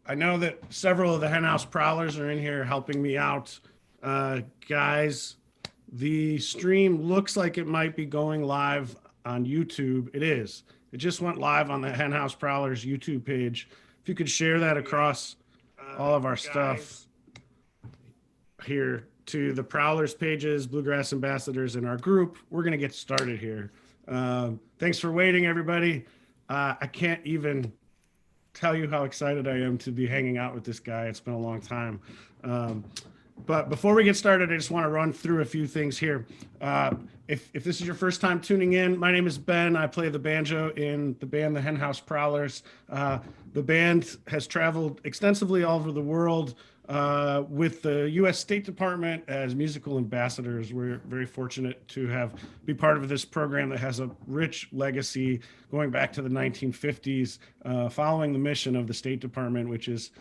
I know that several of the Henhouse Prowlers are in here helping me out. Guys, the stream looks like it might be going live on YouTube. It is. It just went live on the Henhouse Prowlers YouTube page. If you could share that across all of our stuff here to the Prowlers pages, Bluegrass Ambassadors, in our group, we're going to get started here. Thanks for waiting, everybody. I can't even tell you how excited I am to be hanging out with this guy. It's been a long time. But before we get started, I just want to run through a few things here. If this is your first time tuning in, my name is Ben. I play the banjo in the band, the Henhouse Prowlers. The band has traveled extensively all over the world with the U.S. State Department as musical ambassadors. We're very fortunate to be part of this program that has a rich legacy going back to the 1950s, following the mission of the State Department, which is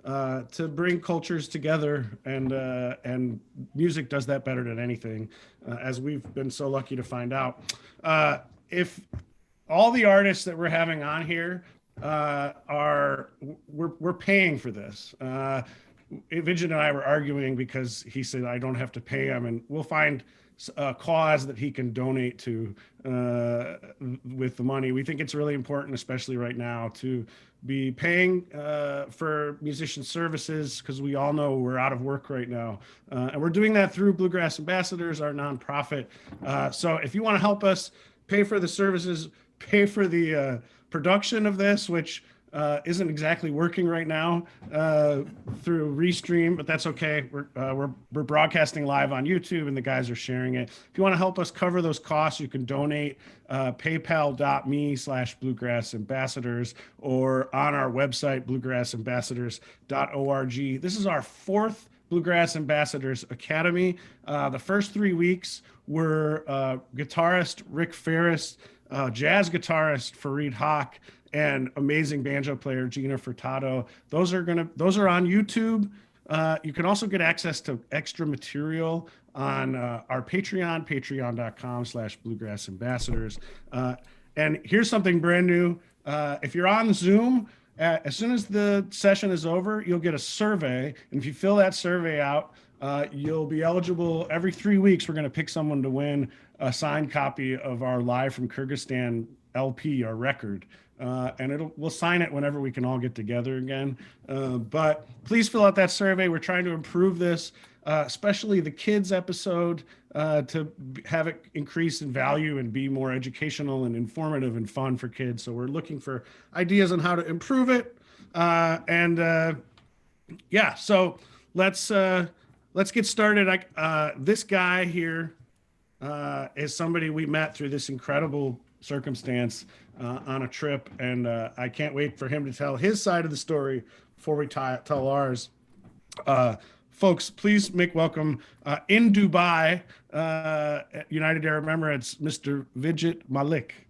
to bring cultures together, and music does that better than anything, as we've been so lucky to find out. If all the artists that we're having on here we're paying for this. Vijit and I were arguing because he said I don't have to pay him, and we'll find a cause that he can donate to with the money. We think it's really important, especially right now, to be paying for musician services, because we all know we're out of work right now. And we're doing that through Bluegrass Ambassadors, our nonprofit. So if you want to help us pay for the services, pay for the production of this, which isn't exactly working right now through Restream, but that's okay. We're broadcasting live on YouTube, and the guys are sharing it. If you want to help us cover those costs, you can donate paypal.me/Bluegrass Ambassadors, or on our website, bluegrassambassadors.org. This is our fourth Bluegrass Ambassadors Academy. The first 3 weeks were guitarist Rick Ferris, jazz guitarist Fareed Haq, and amazing banjo player Gina Furtado. Those are on YouTube. You can also get access to extra material on our Patreon, patreon.com/Bluegrass Ambassadors. And here's something brand new. If you're on Zoom, as soon as the session is over, you'll get a survey. And if you fill that survey out, you'll be eligible. Every 3 weeks, we're going to pick someone to win a signed copy of our Live from Kyrgyzstan LP, our record. And we'll sign it whenever we can all get together again. But please fill out that survey. We're trying to improve this, especially the kids episode, to have it increase in value and be more educational and informative and fun for kids. So we're looking for ideas on how to improve it. So let's get started. This guy here is somebody we met through this incredible circumstance on a trip, and I can't wait for him to tell his side of the story before we tell ours. Folks, please make welcome in Dubai, United Arab Emirates, Mr. Vijit Malik.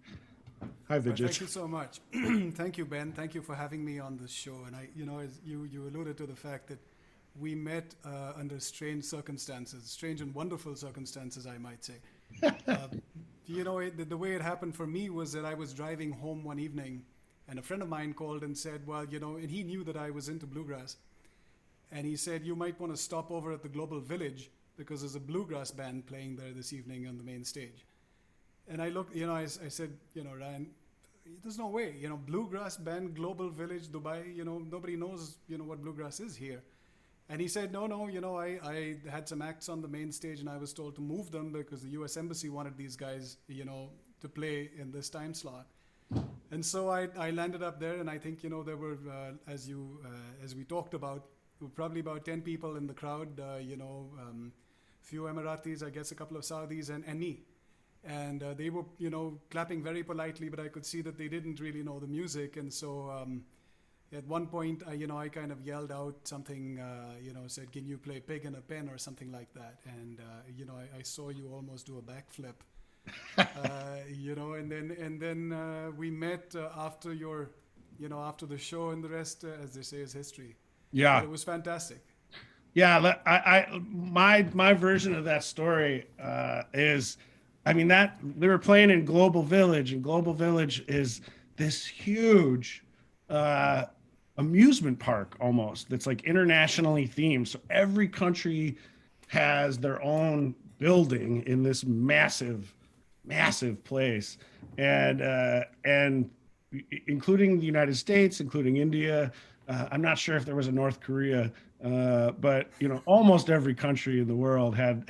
Hi, Vijit. Thank you so much. Thank you, Ben. Thank you for having me on this show. And as you alluded to the fact that we met under strange circumstances, strange and wonderful circumstances, I might say. The way it happened for me was that I was driving home one evening, and a friend of mine called and said, and he knew that I was into bluegrass. And he said, you might want to stop over at the Global Village, because there's a bluegrass band playing there this evening on the main stage. And I looked, I said, Ryan, there's no way, bluegrass band, Global Village, Dubai, nobody knows, what bluegrass is here. And he said, no, I had some acts on the main stage, and I was told to move them because the U.S. Embassy wanted these guys, to play in this time slot. And so I landed up there, and I think, there were, as we talked about, there were probably about 10 people in the crowd, few Emiratis, I guess a couple of Saudis, and me. And they were, clapping very politely, but I could see that they didn't really know the music. And so at one point, I kind of yelled out something, said, can you play Pig in a Pen or something like that? And, I saw you almost do a backflip, and then we met after after the show, and the rest, as they say, is history. Yeah. But it was fantastic. Yeah. My version of that story is, that they were playing in Global Village, and Global Village is this huge amusement park almost that's like internationally themed. So every country has their own building in this massive, massive place, and including the United States, including India. I'm not sure if there was a North Korea, but almost every country in the world had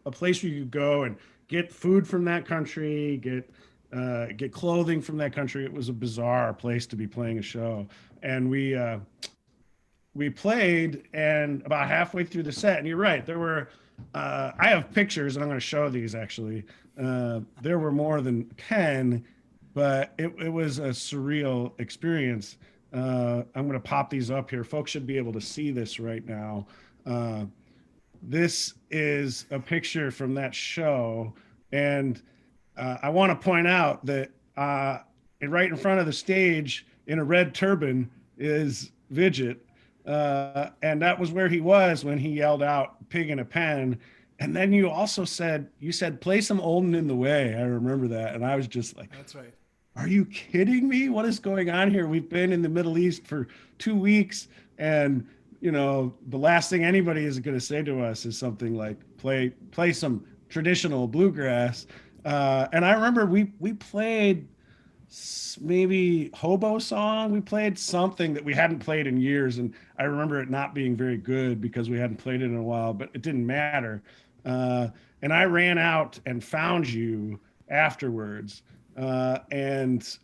a place where you could go and get food from that country, get clothing from that country. It was a bizarre place to be playing a show, and we played, and about halfway through the set, and you're right, there were. I have pictures, and I'm going to show these actually. There were more than 10, but it was a surreal experience. I'm going to pop these up here. Folks should be able to see this right now. Uh, this is a picture from that show, and I want to point out that right in front of the stage in a red turban is Vijit, and that was where he was when he yelled out "pig in a pen." And then you said play some Olden in the Way. I remember that, and I was just like, That's right. are you kidding me? What is going on here? We've been in the Middle East for 2 weeks, and the last thing anybody is going to say to us is something like play some traditional bluegrass. And I remember we played maybe hobo song. We played something that we hadn't played in years, and I remember it not being very good because we hadn't played it in a while. But it didn't matter. And I ran out and found you afterwards, and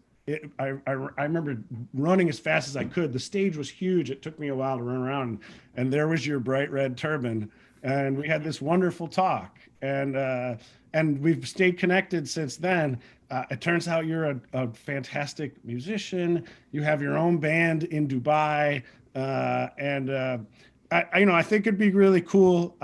I remember running as fast as I could. The stage was huge. It took me a while to run around, and there was your bright red turban, and we had this wonderful talk, and we've stayed connected since then. It turns out you're a fantastic musician. You have your own band in Dubai, and I think it'd be really cool.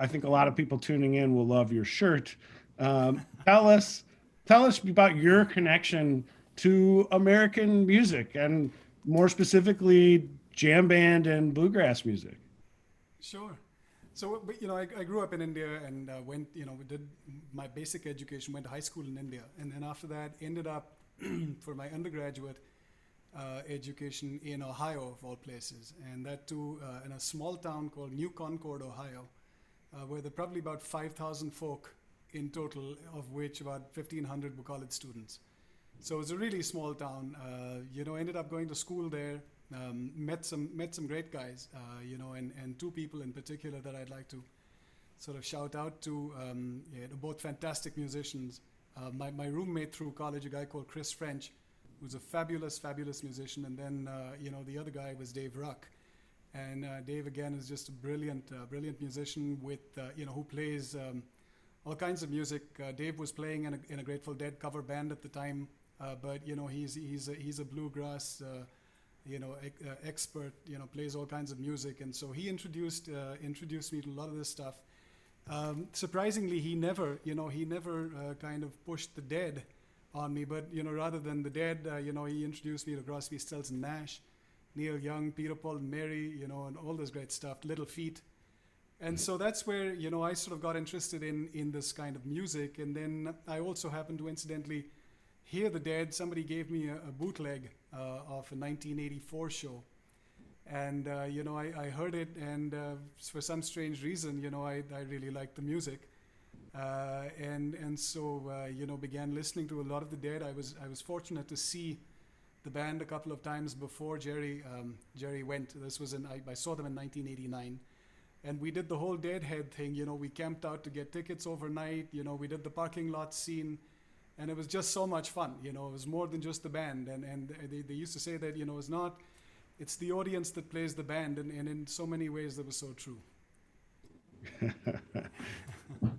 I think a lot of people tuning in will love your shirt. Um, tell us, tell us about your connection to American music, and more specifically, jam band and bluegrass music. Sure. So, but, I grew up in India and went, we did my basic education, went to high school in India. And then after that, ended up for my undergraduate education in Ohio, of all places. And that too in a small town called New Concord, Ohio, where there are probably about 5,000 folk in total, of which about 1,500 were college students. So it's a really small town. Ended up going to school there. Met some great guys, and two people in particular that I'd like to sort of shout out to. They're both fantastic musicians. My roommate through college, a guy called Chris French, who's a fabulous, fabulous musician, and then the other guy was Dave Ruck, and Dave again is just a brilliant, brilliant musician with who plays all kinds of music. Dave was playing in a Grateful Dead cover band at the time, but he's a bluegrass. Expert, plays all kinds of music, and so he introduced me to a lot of this stuff. Surprisingly, he never kind of pushed the Dead on me, but rather than the Dead, he introduced me to Crosby, Stills and Nash, Neil Young, Peter, Paul and Mary, and all this great stuff, Little Feat. And so that's where I sort of got interested in this kind of music, and then I also happened to incidentally hear the Dead. Somebody gave me a bootleg of a 1984 show, and I heard it, and for some strange reason, I really liked the music, and so began listening to a lot of the Dead. I was fortunate to see the band a couple of times before Jerry went. This was I saw them in 1989. And we did the whole Deadhead thing. We camped out to get tickets overnight. We did the parking lot scene. And it was just so much fun. It was more than just the band. And they used to say that, it's the audience that plays the band. And in so many ways, that was so true.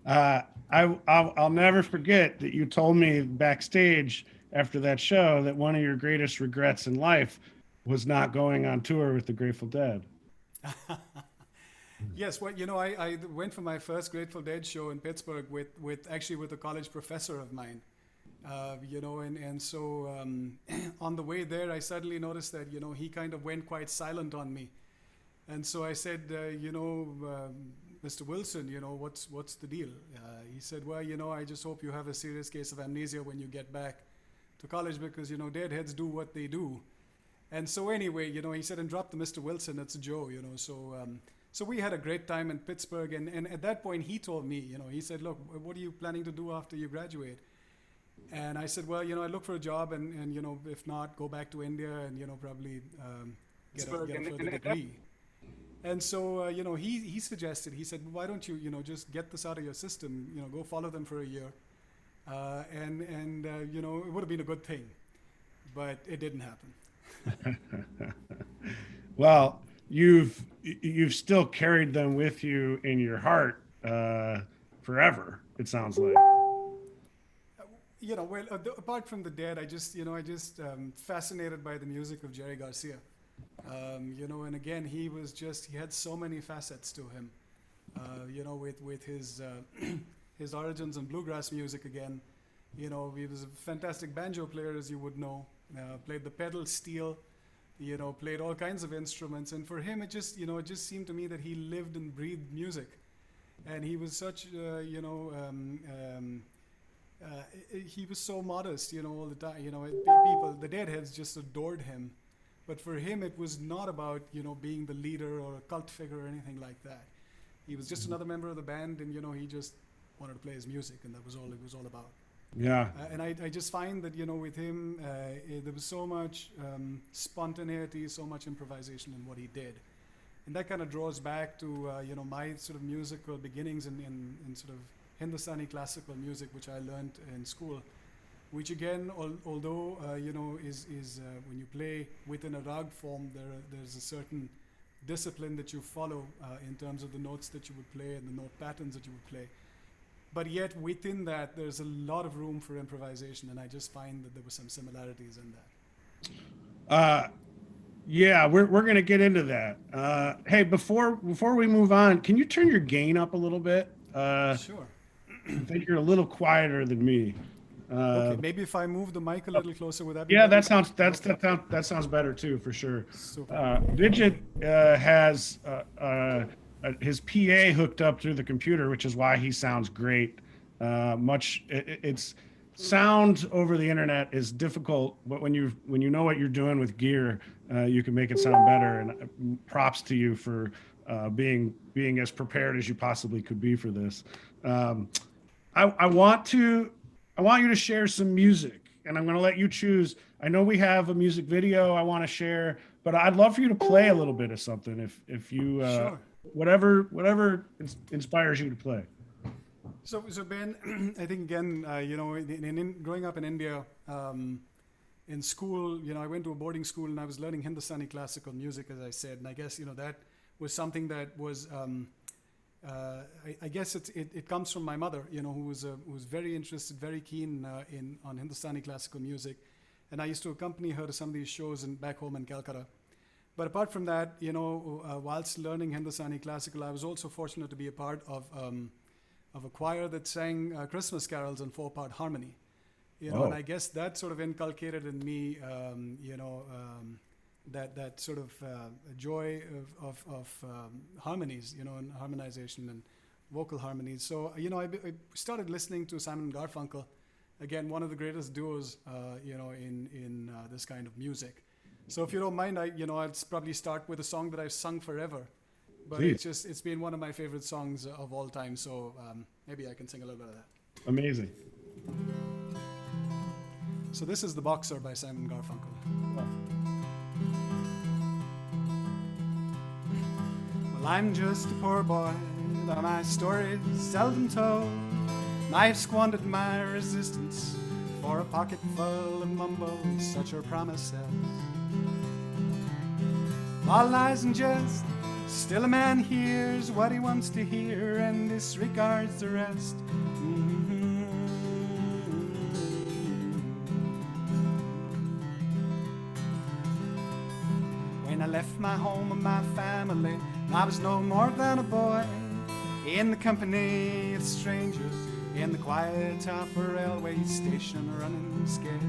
I'll never forget that you told me backstage after that show that one of your greatest regrets in life was not going on tour with the Grateful Dead. Yes, well, I went for my first Grateful Dead show in Pittsburgh with a college professor of mine. And so on the way there, I suddenly noticed that, he kind of went quite silent on me. And so I said, Mr. Wilson, what's the deal? He said, well, I just hope you have a serious case of amnesia when you get back to college because, Deadheads do what they do. And so anyway, he said, and drop the Mr. Wilson, it's Joe, so we had a great time in Pittsburgh. And at that point, he told me, he said, look, what are you planning to do after you graduate? And I said, well, I look for a job and if not, go back to India and, probably get a further degree. And so, he suggested, he said, why don't you, just get this out of your system, go follow them for a year. And it would have been a good thing, but it didn't happen. Well, you've still carried them with you in your heart forever, it sounds like. Well, apart from the Dead, I just fascinated by the music of Jerry Garcia. And again, he had so many facets to him. With his his origins in bluegrass music again. He was a fantastic banjo player, as you would know. Played the pedal steel, played all kinds of instruments. And for him, it just seemed to me that he lived and breathed music. And he was such, he was so modest, all the time. People, the Deadheads just adored him. But for him, it was not about, being the leader or a cult figure or anything like that. He was just another member of the band, and, he just wanted to play his music, and that was all it was all about. Yeah. And I just find that, with him, there was so much spontaneity, so much improvisation in what he did. And that kind of draws back to, my sort of musical beginnings in sort of Hindustani classical music, which I learned in school, which again, although, is when you play within a rag form, there's a certain discipline that you follow in terms of the notes that you would play and the note patterns that you would play. But yet within that, there's a lot of room for improvisation, and I just find that there were some similarities in that. Yeah, we're going to get into that. Hey, before we move on, can you turn your gain up a little bit? Sure. I think you're a little quieter than me. Okay, maybe if I move the mic a little closer, would that be yeah, better? that sounds better too, for sure. Super. Vijit has his PA hooked up through the computer, which is why he sounds great. It's sound over the internet is difficult, but when you know what you're doing with gear, you can make it sound better. And props to you for being as prepared as you possibly could be for this. I want you to share some music, and I'm going to let you choose. I know we have a music video I want to share, but I'd love for you to play a little bit of something if you Sure. whatever inspires you to play. So Ben, I think again, growing up in India, in school, I went to a boarding school and I was learning Hindustani classical music, as I said, and I guess that was something that was. I guess it comes from my mother, who was very interested, very keen on Hindustani classical music, and I used to accompany her to some of these shows back home in Calcutta. But apart from that, whilst learning Hindustani classical, I was also fortunate to be a part of a choir that sang Christmas carols in 4-part harmony. And I guess that sort of inculcated in me, that sort of joy of harmonies, and harmonization and vocal harmonies. So, I started listening to Simon and Garfunkel, again, one of the greatest duos, in this kind of music. So if you don't mind, I'll probably start with a song that I've sung forever, but Please. it's been one of my favorite songs of all time. So maybe I can sing a little bit of that. Amazing. So this is The Boxer by Simon and Garfunkel. Well, I'm just a poor boy, though my story's seldom told. I've squandered my resistance for a pocket full of mumbles, such are promises. All lies and jest, still a man hears what he wants to hear and disregards the rest. When I left my home and my family, I was no more than a boy, in the company of strangers, in the quiet of a railway station, running scared,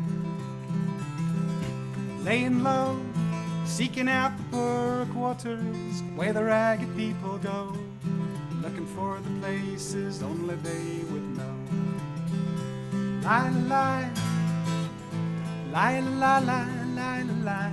laying low, seeking out the poorer quarters where the ragged people go, looking for the places only they would know. Lie, lie, lie, lie, lie, lie, lie,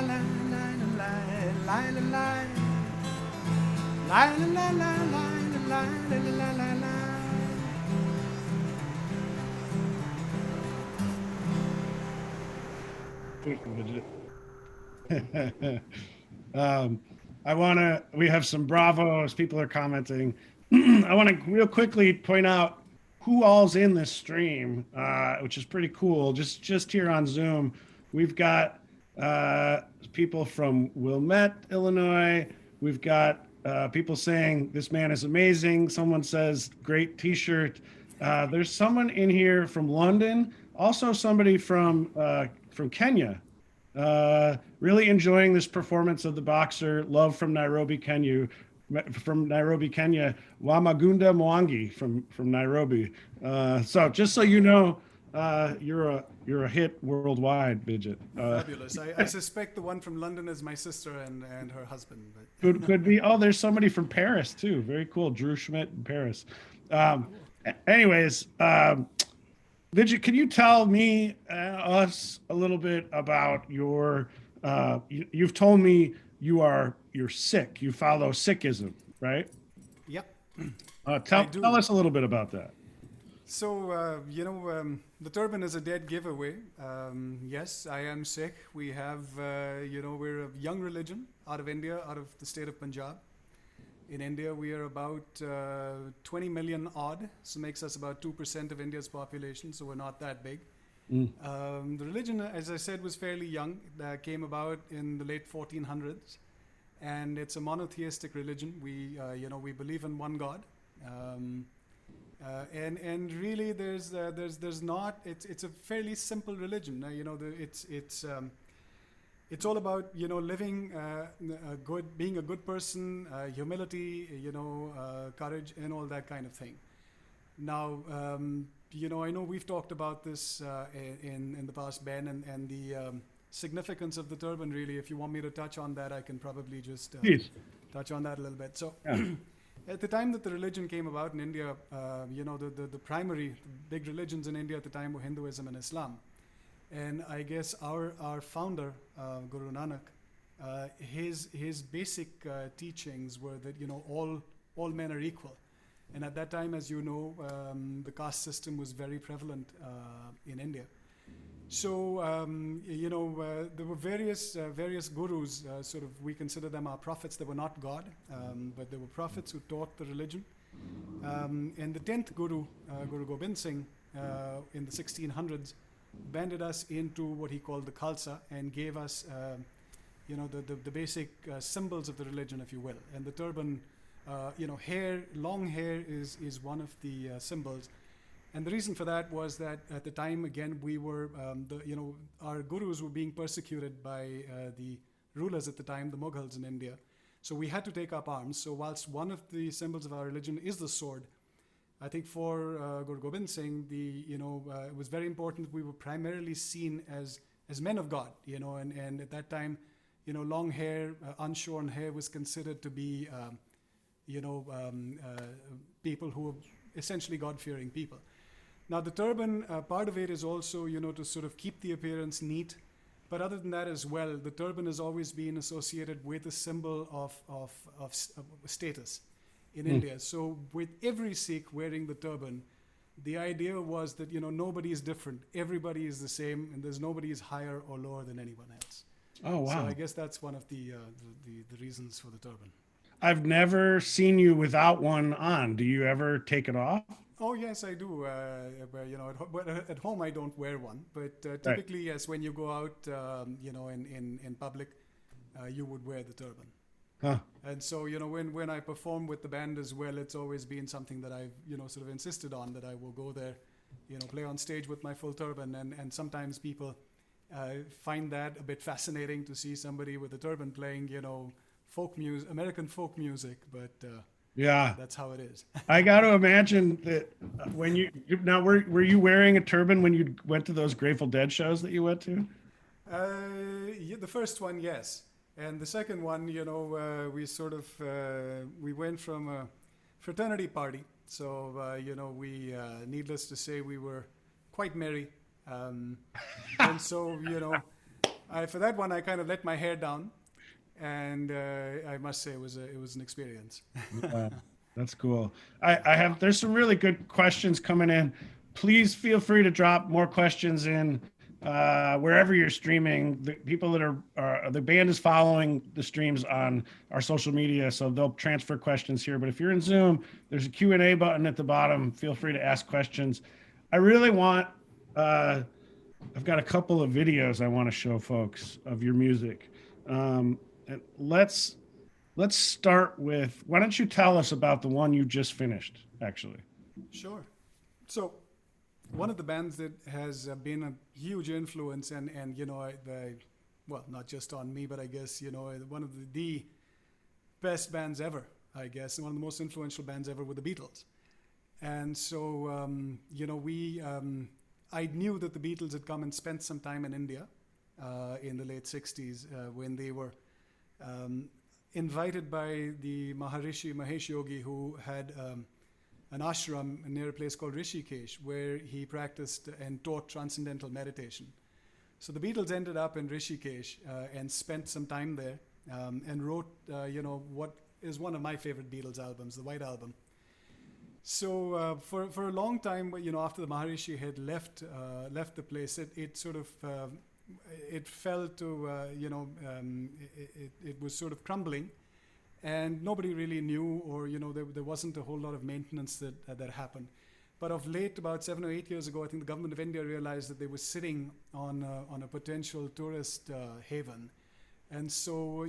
la la la la la la la la la la la la la la la. We have some bravos. People are commenting. I want to real quickly point out who all's in this stream, which is pretty cool. Just here on Zoom, we've got people from Wilmette, Illinois. We've got people saying this man is amazing. Someone says great T-shirt. There's someone in here from London. Also, somebody from Kenya. Really enjoying this performance of the boxer. Love from Nairobi, Kenya. Wamagunda Mwangi from Nairobi. So just so you know, you're a hit worldwide, Vijit. Fabulous. I suspect the one from London is my sister and her husband. But. Could be. Oh, there's somebody from Paris too. Very cool. Drew Schmidt in Paris. Anyways, Vijit, can you tell me, us a little bit about your, you've told me you're Sikh, you follow Sikhism, right? Yep. Tell us a little bit about that. So, the turban is a dead giveaway. Yes, I am Sikh. We have, we're a young religion out of India, out of the state of Punjab. In India, we are about 20 million odd, so makes us about 2% of India's population, so we're not that big. The religion, as I said, was fairly young. That came about in the late 1400s, and it's a monotheistic religion. We believe in one God, and really, there's not. It's a fairly simple religion. It's all about living being a good person, humility, courage, and all that kind of thing. Now, I know we've talked about this in the past, Ben, and the significance of the turban. Really, if you want me to touch on that, I can probably just touch on that a little bit. So, at the time that the religion came about in India, the primary big religions in India at the time were Hinduism and Islam. And I guess our founder, Guru Nanak, his basic teachings were that all men are equal, And at that time, as you know, the caste system was very prevalent in India. So there were various gurus. Sort of, we consider them our prophets. They were not God, but they were prophets who taught the religion. And the 10th guru, Guru Gobind Singh, in the 1600s, banded us into what he called the Khalsa and gave us, the basic symbols of the religion, if you will. And the turban, hair, long hair is one of the symbols. And the reason for that was that at the time, again, we were, our gurus were being persecuted by the rulers at the time, the Mughals in India. So we had to take up arms. So whilst one of the symbols of our religion is the sword, I think for Guru Gobind Singh, it was very important that we were primarily seen as men of God, and at that time, long hair, unshorn hair was considered to be, people who were essentially God-fearing people. Now, the turban, part of it is also, to sort of keep the appearance neat. But other than that as well, the turban has always been associated with a symbol of status in India. So with every Sikh wearing the turban, the idea was that, nobody is different. Everybody is the same, and there's nobody is higher or lower than anyone else. Oh, wow. So I guess that's one of the reasons for the turban. I've never seen you without one on. Do you ever take it off? Oh yes, I do. At home I don't wear one, but typically yes, when you go out, in public, you would wear the turban. Huh. And so when I perform with the band as well, it's always been something that I've sort of insisted on, that I will go there, play on stage with my full turban, and sometimes people find that a bit fascinating to see somebody with a turban playing folk music, American folk music, but. Yeah, that's how it is. I got to imagine that when were you wearing a turban when you went to those Grateful Dead shows that you went to? The first one, yes, and the second one, we went from a fraternity party, so we needless to say we were quite merry, and so for that one I kind of let my hair down. And I must say it was an experience. That's cool. There's some really good questions coming in. Please feel free to drop more questions in wherever you're streaming. The people that are the band is following the streams on our social media, so they'll transfer questions here. But if you're in Zoom, there's a Q&A button at the bottom. Feel free to ask questions. I really want. I've got a couple of videos I want to show folks of your music. And let's start with, why don't you tell us about the one you just finished, actually? Sure. So one of the bands that has been a huge influence and not just on me, but I guess, one of the best bands ever, I guess, and one of the most influential bands ever were the Beatles. And so, I knew that the Beatles had come and spent some time in India in the late 60s when they were invited by the Maharishi Mahesh Yogi, who had an ashram near a place called Rishikesh, where he practiced and taught transcendental meditation. So the Beatles ended up in Rishikesh and spent some time there and wrote, what is one of my favorite Beatles albums, the White Album. So for a long time, after the Maharishi had left the place, it sort of it fell to, it was sort of crumbling, and nobody really knew, or, there wasn't a whole lot of maintenance that happened. But of late, about 7 or 8 years ago, I think the government of India realized that they were sitting on a potential tourist haven. And so,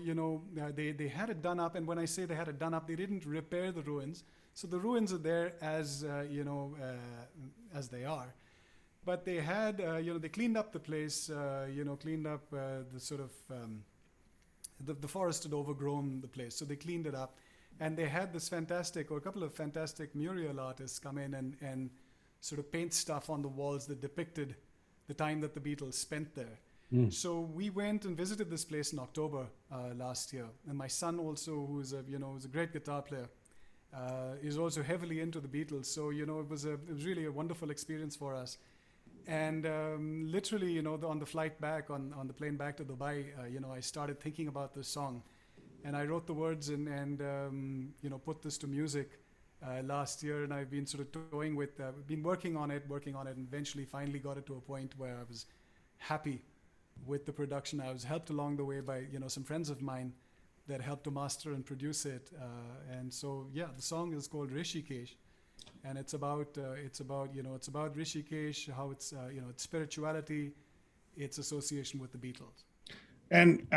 they had it done up, and when I say they had it done up, they didn't repair the ruins. So the ruins are there as they are. But they had, they cleaned up the place, cleaned up the sort of, the forest had overgrown the place. So they cleaned it up. And they had this fantastic, or a couple of fantastic mural artists come in and sort of paint stuff on the walls that depicted the time that the Beatles spent there. So we went and visited this place in October last year. And my son also, who's a great guitar player, is also heavily into the Beatles. So, it was really a wonderful experience for us. And literally, on the flight back, on the plane back to Dubai, I started thinking about this song. And I wrote the words and put this to music. last year, and I've been sort of toying with, been working on it, and eventually finally got it to a point where I was happy with the production. I was helped along the way by some friends of mine that helped to master and produce it. And so yeah, the song is called Rishikesh, and it's about Rishikesh, how it's its spirituality, its association with the Beatles. And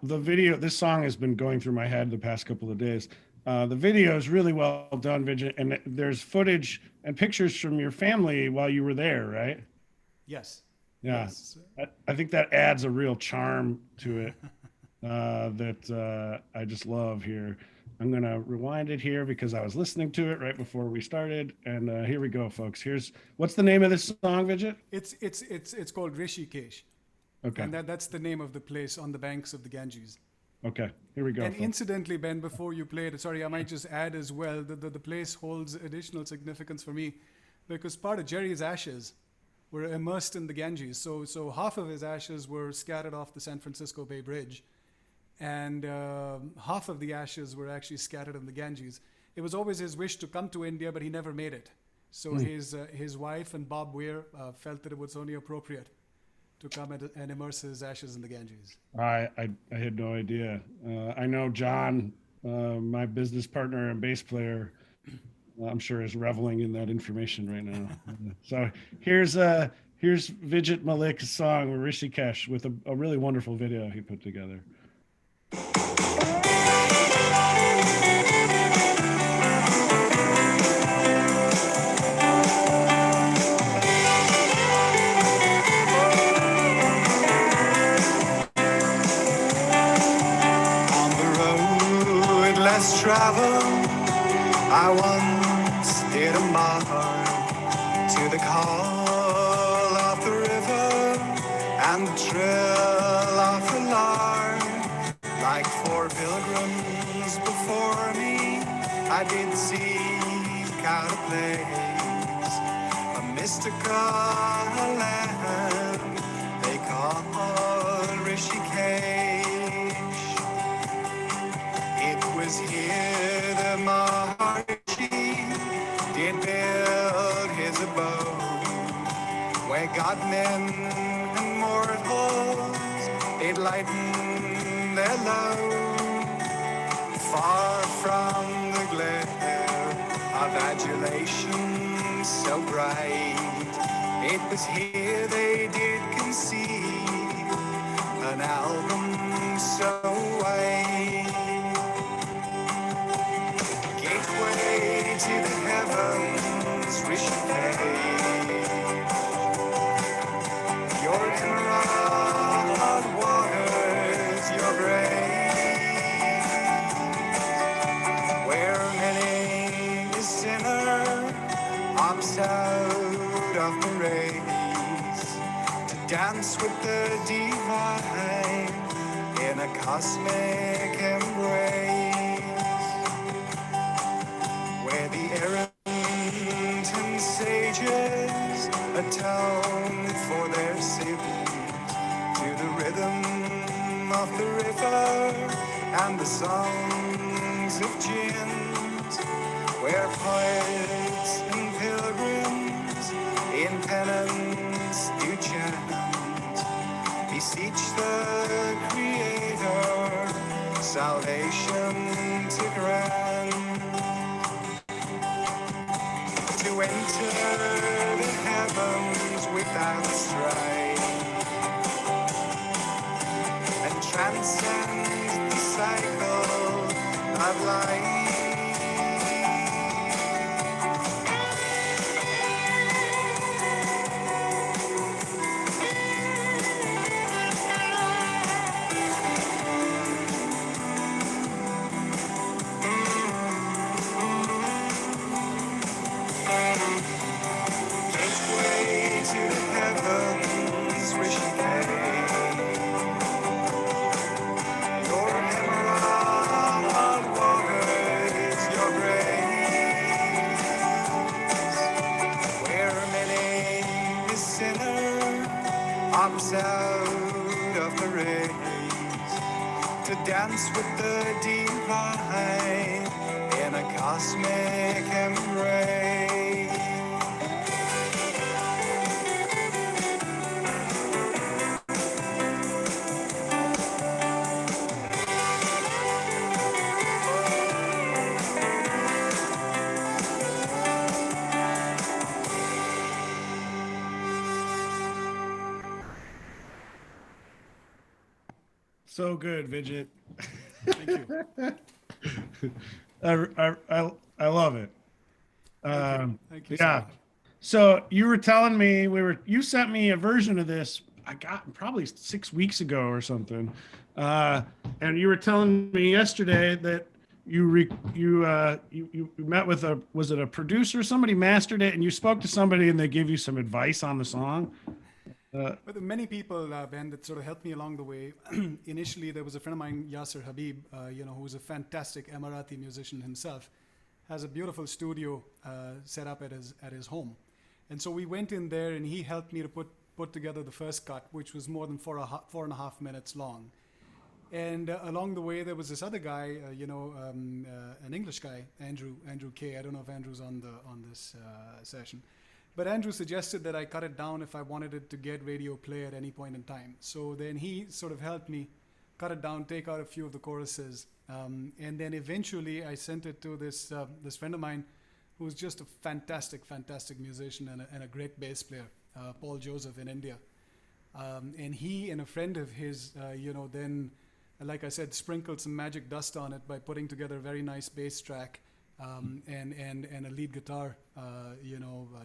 the video, this song has been going through my head the past couple of days. The video is really well done, Vijit, and there's footage and pictures from your family while you were there, right? Yes. Yeah. Yes. I think that adds a real charm to it that I just love here. I'm going to rewind it here because I was listening to it right before we started. And here we go, folks. What's the name of this song, Vijit? It's called Rishikesh. Okay. And that's the name of the place on the banks of the Ganges. Okay, here we go. And folks. Incidentally, Ben, before you play it, sorry, I might just add as well that the place holds additional significance for me because part of Jerry's ashes were immersed in the Ganges. So half of his ashes were scattered off the San Francisco Bay Bridge, and half of the ashes were actually scattered in the Ganges. It was always his wish to come to India, but he never made it. So his wife and Bob Weir felt that it was only appropriate to come and immerse his ashes in the Ganges. I had no idea. I know John, my business partner and bass player, I'm sure is reveling in that information right now. So here's Vijit Malik's song Rishikesh with a really wonderful video he put together. Travel, I once did a mile to the call of the river and the trill of the lark. Like 4 pilgrims before me, I did seek out a place, a mystical land they call Rishikesh. It was here that Maharishi did build his abode, where God, men, and mortals did lighten their load, far from the glare of adulation so bright. It was here they did conceive an album so white. Gateway to the heavens, Rishikesh. Your emerald waters, your grace, where many a sinner opts out of the race to dance with the divine in a cosmic embrace. Where the errant and sages atone for their sins to the rhythm of the river and the songs of jinns. Where poets and pilgrims in penance do chant, beseech the Creator salvation to grant. To enter the heavens without strife and transcend the cycle of life. Out of the race to dance with the divine in a cosmic embrace. So good, Vijit. Thank you. I love it. Thank you so Yeah. much. So you were telling me you sent me a version of this I got probably 6 weeks ago or something, and you were telling me yesterday that you met with was it a producer? Somebody mastered it, and you spoke to somebody, and they gave you some advice on the song. But there are many people, Ben, that sort of helped me along the way. Initially, there was a friend of mine, Yasser Habib, who's a fantastic Emirati musician himself, has a beautiful studio set up at his home. And so we went in there, and he helped me to put together the first cut, which was more than 4.5 minutes long. And along the way, there was this other guy, an English guy, Andrew K. I don't know if Andrew's on this session. But Andrew suggested that I cut it down if I wanted it to get radio play at any point in time. So then he sort of helped me cut it down, take out a few of the choruses. And then eventually I sent it to this friend of mine who's just a fantastic musician and a great bass player, Paul Joseph in India. And he and a friend of his, then, like I said, sprinkled some magic dust on it by putting together a very nice bass track. And a lead guitar,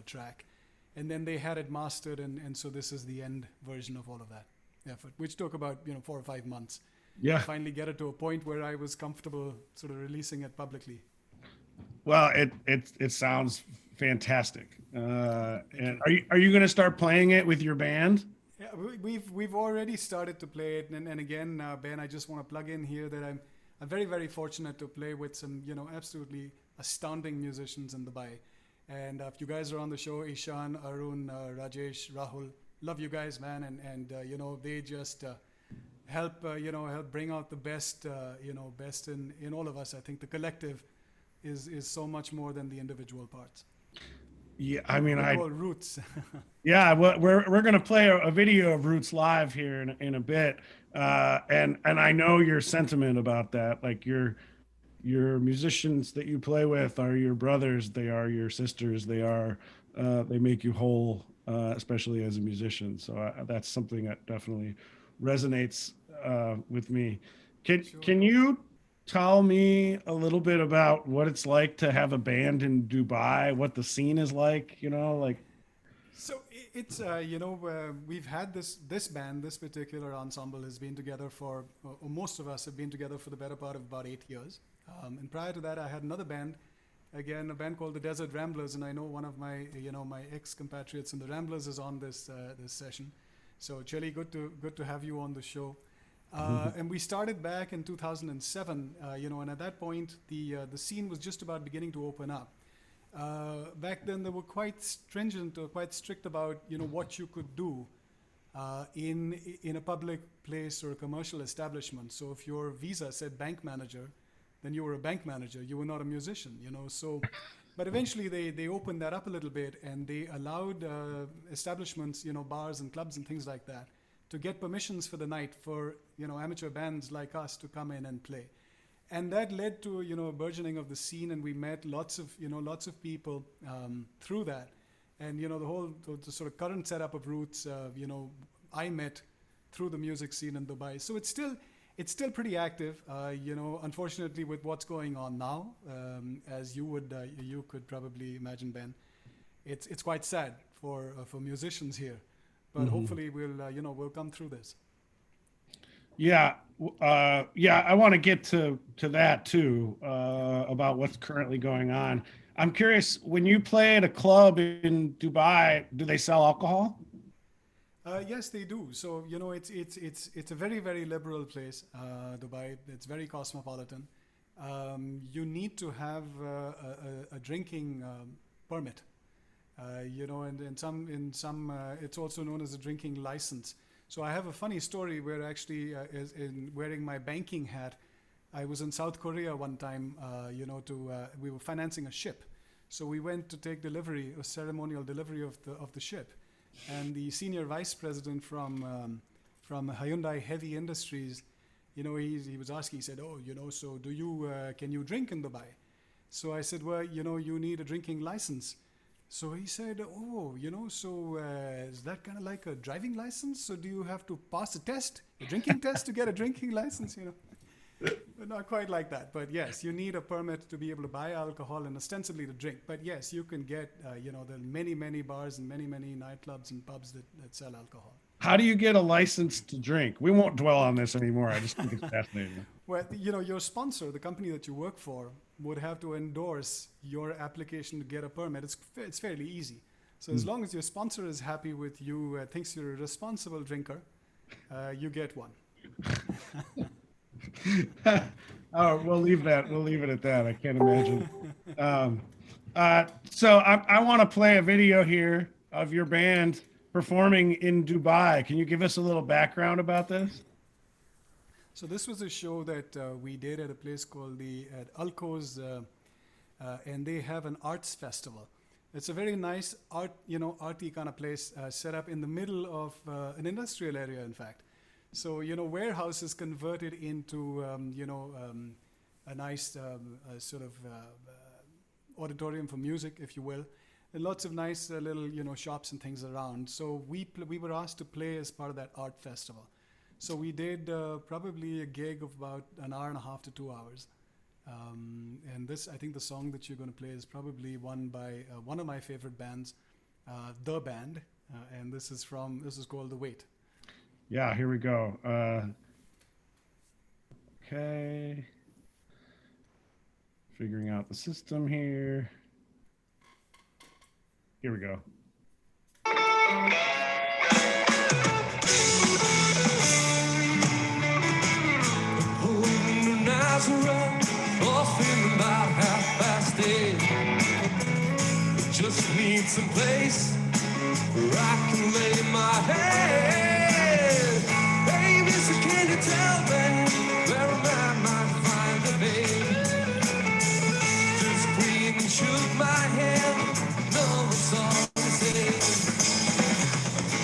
track, and then they had it mastered, and so this is the end version of all of that effort, which took about 4 or 5 months. Yeah. To finally get it to a point where I was comfortable sort of releasing it publicly. Well, it sounds fantastic. And are you going to start playing it with your band? Yeah, we've already started to play it, and again, Ben, I just want to plug in here that I'm very, very fortunate to play with some, absolutely astounding musicians in Dubai. And if you guys are on the show, Ishan, Arun, Rajesh, Rahul, love you guys, man. And they just help bring out the best, best in all of us. I think the collective is so much more than the individual parts. Yeah, I mean, all Roots. Yeah, we're gonna play a video of Roots live here in a bit, and I know your sentiment about that. Like your musicians that you play with are your brothers, they are your sisters, they make you whole, especially as a musician. So that's something that definitely resonates with me. Can you tell me a little bit about what it's like to have a band in Dubai, what the scene is like, So it's we've had this band, this particular ensemble has been together for, or most of us have been together for the better part of about 8 years. And prior to that, I had another band, again a band called the Desert Ramblers, and I know one of my my ex-compatriots in the Ramblers is on this session. So Chelly, good to have you on the show. And we started back in 2007, and at that point the scene was just about beginning to open up. Back then they were quite stringent or quite strict about what you could do in a public place or a commercial establishment. So if your visa said bank manager, then you were a bank manager. You were not a musician, So, but eventually they opened that up a little bit, and they allowed establishments, bars and clubs and things like that, to get permissions for the night for amateur bands like us to come in and play. And that led to a burgeoning of the scene, and we met lots of people through that. And the sort of current setup of Roots, I met through the music scene in Dubai. So it's still pretty active. Unfortunately, with what's going on now, as you could probably imagine, Ben, it's quite sad for musicians here. But hopefully we'll come through this. Yeah, I want to get to that too, about what's currently going on. I'm curious, when you play at a club in Dubai, do they sell alcohol? Yes, they do. So it's a very, very liberal place, Dubai. It's very cosmopolitan. You need to have a drinking permit. And in some it's also known as a drinking license. So I have a funny story where actually, in wearing my banking hat, I was in South Korea one time, we were financing a ship. So we went to take delivery, a ceremonial delivery of the ship. And the senior vice president from Hyundai Heavy Industries, he was asking, he said, oh, so can you drink in Dubai? So I said, well, you need a drinking license. So he said, oh, is that kind of like a driving license? So do you have to pass a test, a drinking test to get a drinking license, But not quite like that. But yes, you need a permit to be able to buy alcohol and ostensibly to drink. But yes, you can get, there are many, many bars and many, many nightclubs and pubs that sell alcohol. How do you get a license to drink? We won't dwell on this anymore. I just think it's fascinating. Well, your sponsor, the company that you work for, would have to endorse your application to get a permit. It's fairly easy. So as long as your sponsor is happy with you, thinks you're a responsible drinker, you get one. Oh, we'll leave that. We'll leave it at that. I can't imagine. So I want to play a video here of your band performing in Dubai. Can you give us a little background about this? So this was a show that we did at a place called at Alco's, and they have an arts festival. It's a very nice arty kind of place set up in the middle of an industrial area, in fact. So, warehouses converted into, a nice sort of auditorium for music, if you will. And lots of nice little, shops and things around. So we were asked to play as part of that art festival. So we did probably a gig of about an hour and a half to 2 hours. And I think the song that you're going to play is probably one by one of my favorite bands, The Band. And this is called The Wait. Yeah, here we go. Okay. Figuring out the system here. Here we go. About half past 8. Just need some place where I can lay my head. Baby, so can you tell me where I might find a bed? Just breathe and shook my head. No, it's all the same.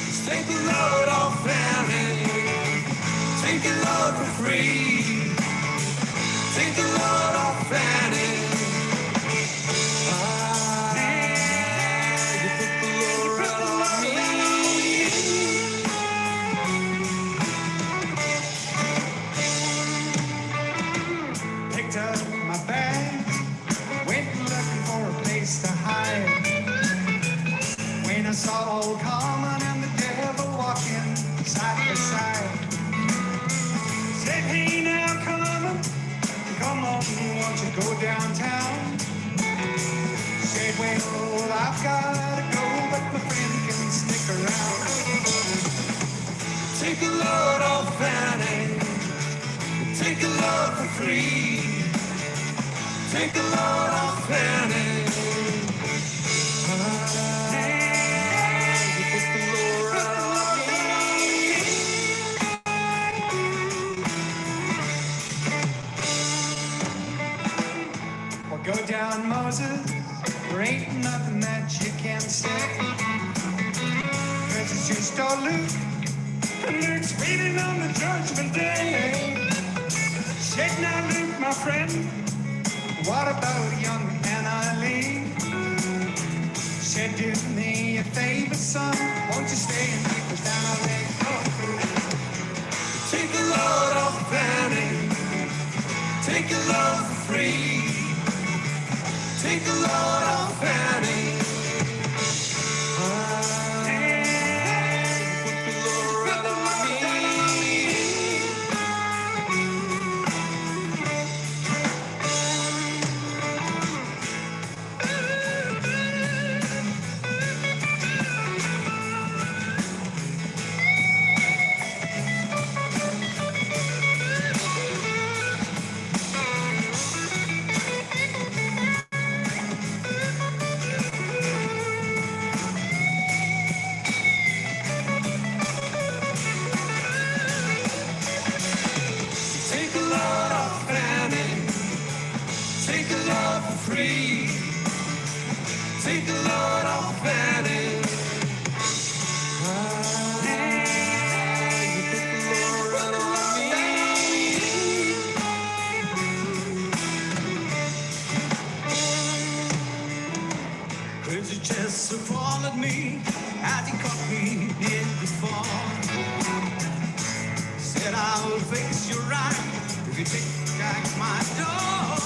Just take the load off Fanny. Take your load for free. Take the load off Fanny. You put the load right on me. Picked up my bag, went looking for a place to hide. When I saw old Carmen and the devil walking side by side, said, hey now, Carmen, come on, won't you go downtown? Said, well, I've gotta go, but my friend can stick around. Take a load off Fanny. Take a load for free. Take a load off Fanny. You put the load right on me. Or go down, Moses, there ain't nothing that you can say. 'Cause it's just all Luke, and Luke's waiting on the judgment day. Said, now Luke, my friend, what about young Anna Lee? Said, do me a favor, son, won't you stay and keep us down our leg? Take a load off Fanny. Take a load for free. Take a load off Fanny. Put the load right on me. as he caught me in the fall. Said I will fix you right if you take back my door.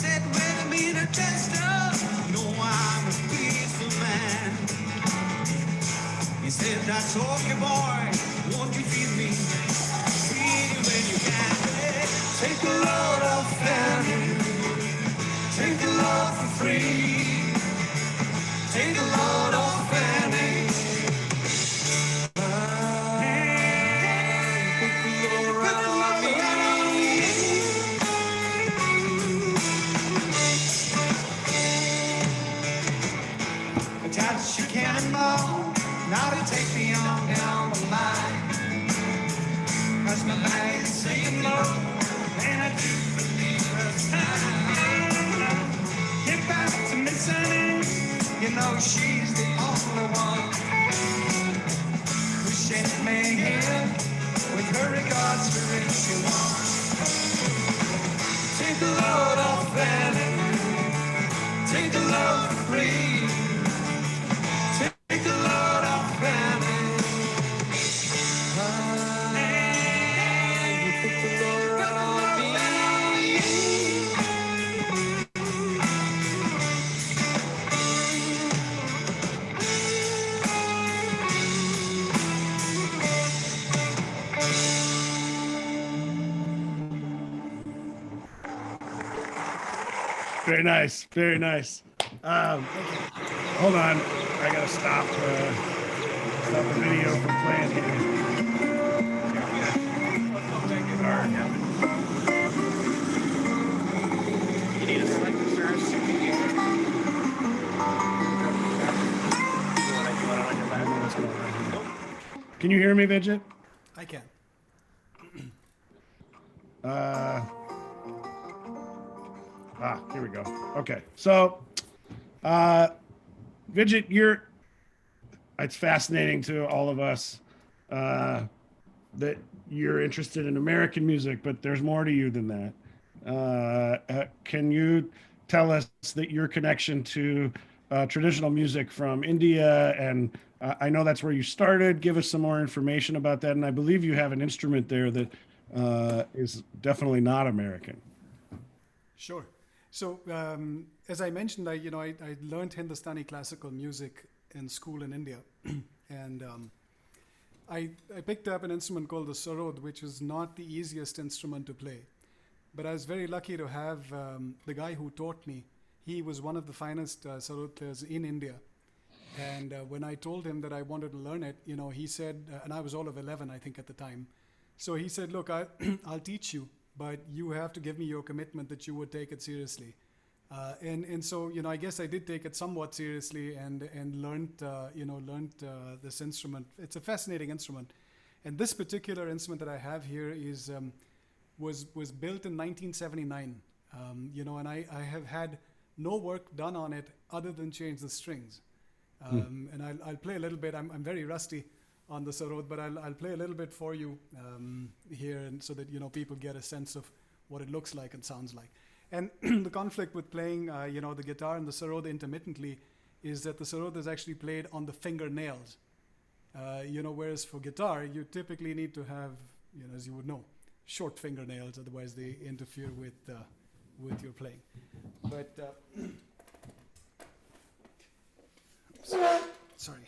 Said with a meter tester, no, I'm a peaceful man. He said, that's okay, boy, won't you feed me? Feed you when you can. Take a load of family, take a load for free. Take a load of family. Attach your cannonball, now to take me on down the line. Cause my bag is sinking low, and I do believe it's time. Get back to missing, you know she's the only one who sent me here with her regards for if she wants. Take a load off Fanny, take a load for free. Take a load off Fanny. Take a load off me. Very nice. Very nice. Hold on. I gotta stop the video from playing here. You need a selector, sir. Can you hear me, Vijit? I can. Here we go. Okay. So, Vijit, it's fascinating to all of us that you're interested in American music, but there's more to you than that. Can you tell us that your connection to traditional music from India, and I know that's where you started, give us some more information about that. And I believe you have an instrument there that is definitely not American. Sure. So as I mentioned, I learned Hindustani classical music in school in India, and I picked up an instrument called the sarod, which is not the easiest instrument to play. But I was very lucky to have the guy who taught me. He was one of the finest sarod players in India. And when I told him that I wanted to learn it, he said, and I was all of 11, I think, at the time. So he said, look, I'll teach you, but you have to give me your commitment that you would take it seriously. And so, I guess I did take it somewhat seriously and learned this instrument. It's a fascinating instrument. And this particular instrument that I have here was built in 1979. And I have had no work done on it other than change the strings. And I'll play a little bit. I'm very rusty on the sarod, but I'll play a little bit for you here, and so that people get a sense of what it looks like and sounds like. And the conflict with playing the guitar and the sarod intermittently is that the sarod is actually played on the fingernails. Whereas for guitar you typically need to have, as you would know, short fingernails, otherwise they interfere with your playing. But sorry.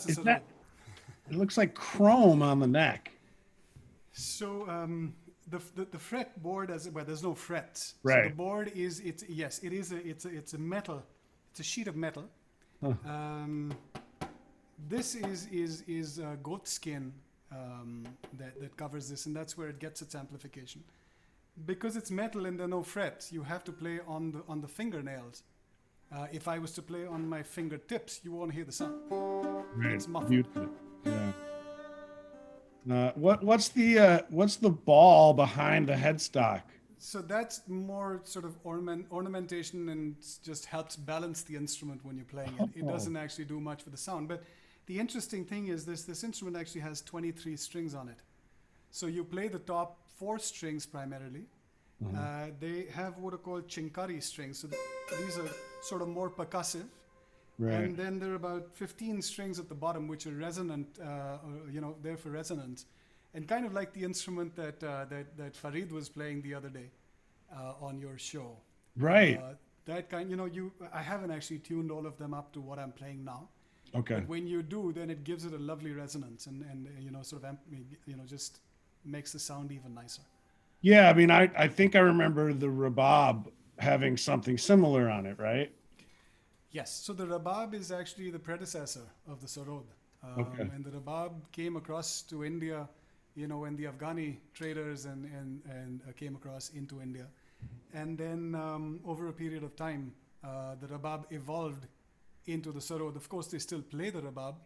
a Is sarod. that? It looks like chrome on the neck. So the fretboard, as well, there's no frets. So Right. the board is it's a metal. It's a sheet of metal. Huh. This is goat skin that covers this, and that's where it gets its amplification. Because it's metal and there are no frets, you have to play on the fingernails. If I was to play on my fingertips, you won't hear the sound. Right. It's muffled. Beautiful. Yeah. What's the ball behind the headstock? So that's more sort of ornamentation and just helps balance the instrument when you're playing it. It doesn't actually do much for the sound. But the interesting thing is this instrument actually has 23 strings on it. So you play the top 4 strings primarily. They have what are called chinkari strings. So these are sort of more percussive. Right. And then there are about 15 strings at the bottom, which are resonant, there for resonance. And kind of like the instrument that Farid was playing the other day on your show. Right. That kind, I haven't actually tuned all of them up to what I'm playing now. Okay. But when you do, then it gives it a lovely resonance and sort of, just makes the sound even nicer. Yeah, I mean, I think I remember the Rabab having something similar on it, right? Yes. So the Rabab is actually the predecessor of the Sarod. Okay. And the Rabab came across to India, when the Afghani traders and came across into India. And then over a period of time, the Rabab evolved into the Sarod. Of course, they still play the Rabab,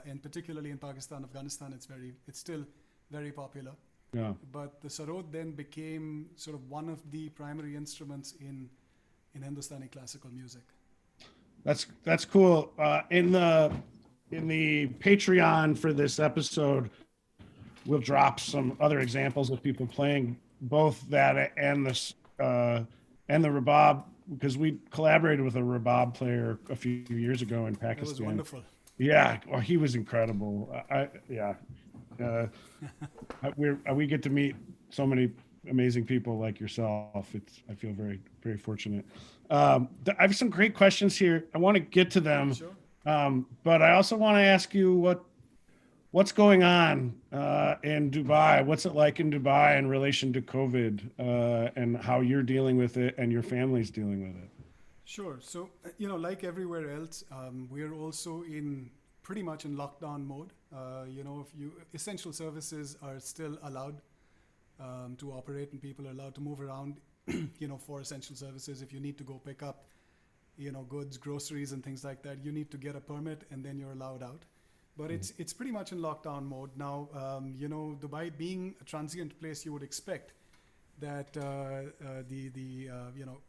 and particularly in Pakistan, Afghanistan, it's still very popular. Yeah. But the Sarod then became sort of one of the primary instruments in Hindustani classical music. That's cool. In the Patreon for this episode, we'll drop some other examples of people playing both that and the Rabab, because we collaborated with a Rabab player a few years ago in Pakistan. That was wonderful. Yeah, well, he was incredible. We get to meet so many amazing people like yourself. I feel very, very fortunate. I have some great questions here. I want to get to them, Sure. but I also want to ask you what's going on in Dubai. What's it like in Dubai in relation to COVID, and how you're dealing with it and your family's dealing with it? Sure. So, like everywhere else, we're also pretty much in lockdown mode. Essential services are still allowed to operate, and people are allowed to move around, for essential services. If you need to go pick up, goods, groceries and things like that, you need to get a permit and then you're allowed out. But it's pretty much in lockdown mode now. Dubai being a transient place, you would expect that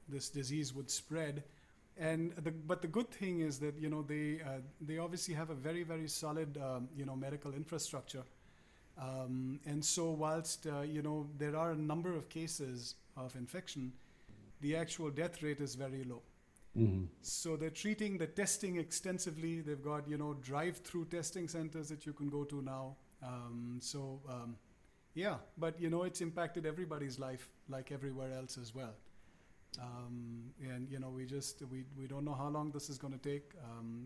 this disease would spread. But the good thing is that they obviously have a very, very solid medical infrastructure, and so whilst there are a number of cases of infection, the actual death rate is very low. Mm-hmm. So they're treating the testing extensively. They've got drive-through testing centers that you can go to now. But it's impacted everybody's life like everywhere else as well. We don't know how long this is going to take.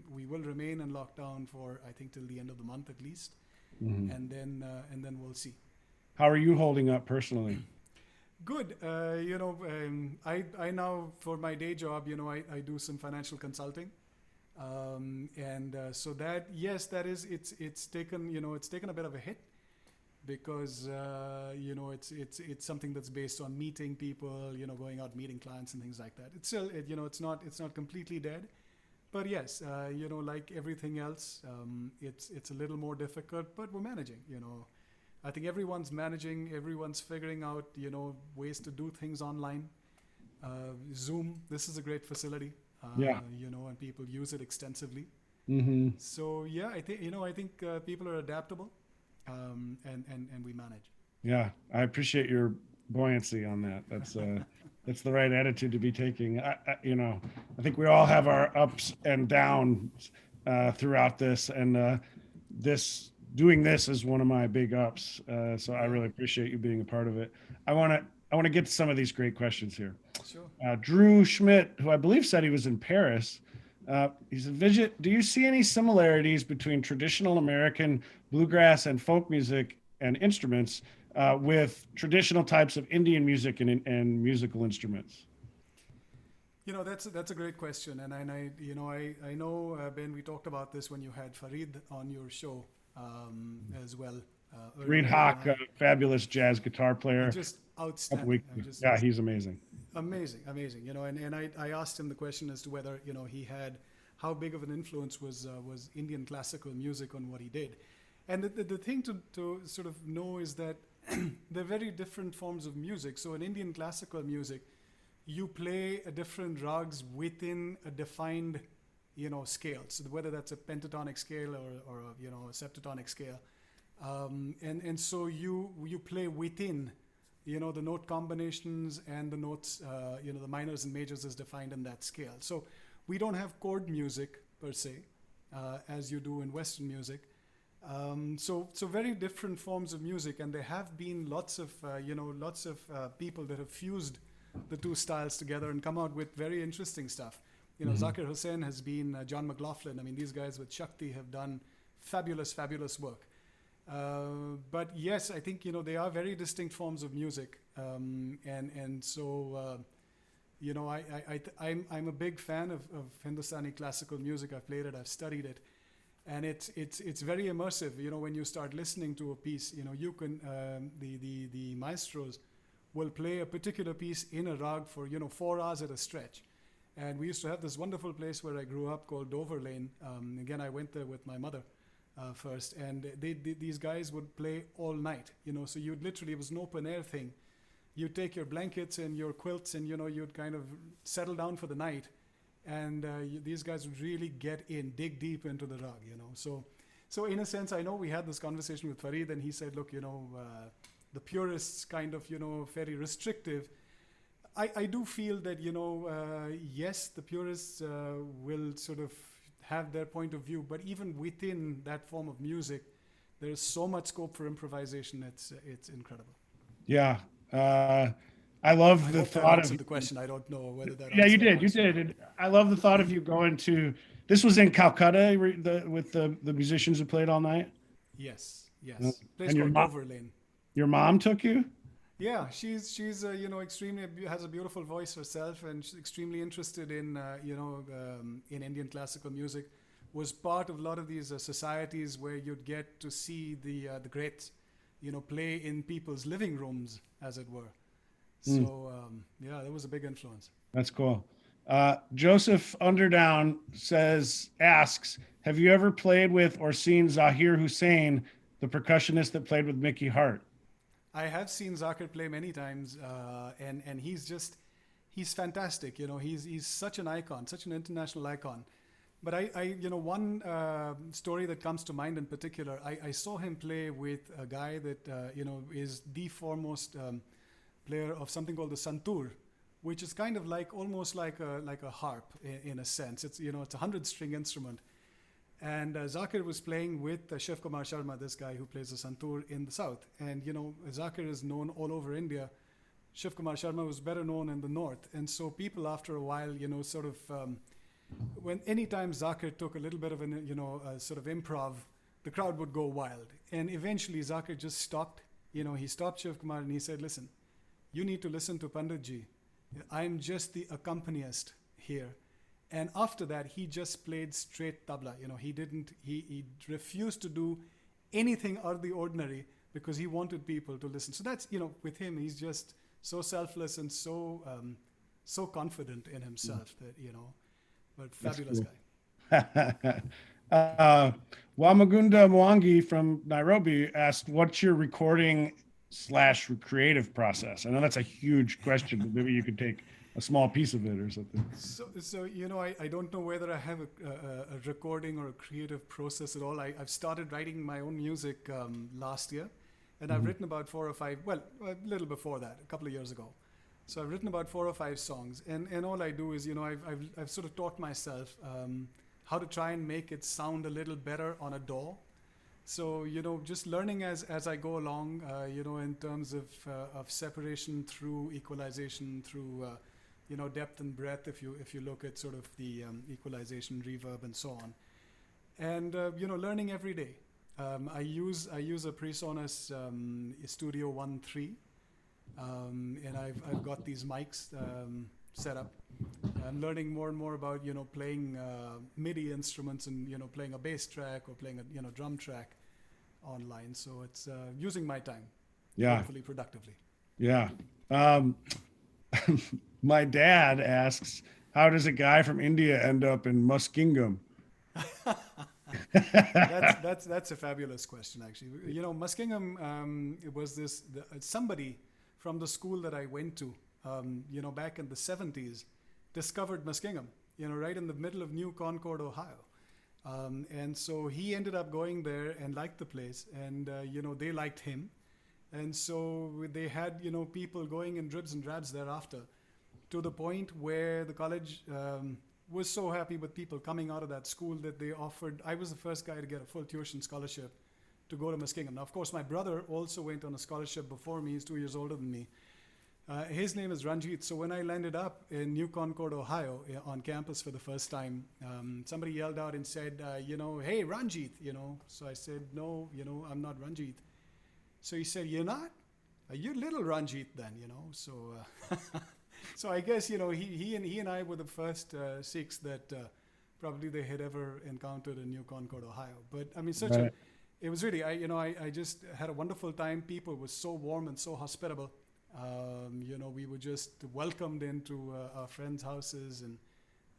We will remain in lockdown for, I think, till the end of the month at least. Mm-hmm. And then we'll see. How are you holding up personally? Good. I now, for my day job, I do some financial consulting. So that, yes, it's taken a bit of a hit, because it's something that's based on meeting people, going out meeting clients and things like that. It's still it's not completely dead, but yes, like everything else, it's a little more difficult, but we're managing. I think everyone's managing, everyone's figuring out ways to do things online. Zoom, this is a great facility. And people use it extensively. Mm-hmm. So yeah, I think people are adaptable. And we manage. Yeah, I appreciate your buoyancy on that. That's the right attitude to be taking. I think we all have our ups and downs throughout this, and doing this is one of my big ups. So I really appreciate you being a part of it. I want to get to some of these great questions here. Sure. Drew Schmidt, who I believe said he was in Paris, He said, Vijit, do you see any similarities between traditional American bluegrass and folk music and instruments with traditional types of Indian music and musical instruments? That's a great question, and I know Ben, we talked about this when you had Farid on your show as well. Reed Earlier, Hawk, fabulous jazz guitar player. just Couple outstanding. weeks. Yeah, he's amazing. Amazing. And I asked him the question as to whether he had how big of an influence was Indian classical music on what he did, and the thing to sort of know is that they're very different forms of music. So in Indian classical music, you play a different rags within a defined scale. So whether that's a pentatonic scale or a septatonic scale, and so you play within the note combinations and the notes, the minors and majors is defined in that scale. So we don't have chord music per se, as you do in Western music. So very different forms of music, and there have been lots of people that have fused the two styles together and come out with very interesting stuff. Zakir Hussain has been John McLaughlin. I mean, these guys with Shakti have done fabulous work. But yes, I think they are very distinct forms of music, and so I'm a big fan of Hindustani classical music. I've played it, I've studied it, and it's very immersive. When you start listening to a piece, you can the maestros will play a particular piece in a rag for 4 hours at a stretch. And we used to have this wonderful place where I grew up called Dover Lane. Again, I went there with my mother first, and these guys would play all night. So you'd literally, it was an open air thing. You'd take your blankets and your quilts, and you'd kind of settle down for the night. And these guys would really dig deep into the rag. So in a sense, I know we had this conversation with Farid, and he said, look, the purists kind of, very restrictive. I do feel that, yes, the purists will sort of have their point of view, but even within that form of music, there is so much scope for improvisation. It's incredible. Yeah. I love the thought of the question. I don't know whether that. Yeah, you did. And I love the thought of you going to, this was in Calcutta with the musicians who played all night. Yes. Place called Dover Lane. Your mom took you? Yeah, she's extremely has a beautiful voice herself, and she's extremely interested in in Indian classical music. Was part of a lot of these societies where you'd get to see the greats, play in people's living rooms, as it were. So that was a big influence. That's cool. Joseph Underdown asks, have you ever played with or seen Zakir Hussain, the percussionist that played with Mickey Hart? I have seen Zakir play many times, and he's fantastic. He's such an icon, such an international icon. But I one story that comes to mind in particular, I saw him play with a guy that is the foremost player of something called the santoor, which is kind of almost like a harp in a sense. It's it's a 100-string instrument. And Zakir was playing with Shiv Kumar Sharma, this guy who plays the santoor in the south. And Zakir is known all over India. Shiv Kumar Sharma was better known in the north. And so people after a while, sort of, when anytime Zakir took a little bit of an, sort of improv, the crowd would go wild. And eventually Zakir just stopped. He stopped Shiv Kumar and he said, listen, you need to listen to Panditji. I'm just the accompanist here. And after that, he just played straight tabla. He refused to do anything out of the ordinary because he wanted people to listen. So that's, with him, he's just so selfless and so confident in himself that, but fabulous guy. Wamagunda Mwangi from Nairobi asked, what's your recording / creative process? I know that's a huge question, but maybe you could take a small piece of it or something. So I don't know whether I have a recording or a creative process at all. I've started writing my own music last year, and I've written about 4 or 5, well, a little before that, a couple of years ago. So I've written about 4 or 5 songs, and all I do is, I've sort of taught myself how to try and make it sound a little better on a DAW. So, just learning as I go along, in terms of separation through equalization, through depth and breadth if you look at sort of the equalization, reverb, and so on. And learning every day. I use a PreSonus Studio 1.3, and I've got these mics set up. I'm learning more and more about playing MIDI instruments and playing a bass track or playing a drum track online. So it's using my time, hopefully productively. Yeah. My dad asks, how does a guy from India end up in Muskingum? That's a fabulous question, actually. Muskingum, it was somebody from the school that I went to, back in the 70s, discovered Muskingum, right in the middle of New Concord, Ohio. And so he ended up going there and liked the place, and they liked him. And so they had, people going in dribs and drabs thereafter, to the point where the college was so happy with people coming out of that school that they offered. I was the first guy to get a full tuition scholarship to go to Muskingum. Now, of course, my brother also went on a scholarship before me. He's 2 years older than me. His name is Ranjit. So when I landed up in New Concord, Ohio, on campus for the first time, somebody yelled out and said, hey, Ranjit, So I said, no, I'm not Ranjit. So he said, you're not? You're little Ranjit then, So so I guess, he and I were the first Sikhs that probably they had ever encountered in New Concord, Ohio. But I mean, it was really, I just had a wonderful time. People were so warm and so hospitable. We were just welcomed into our friends' houses, and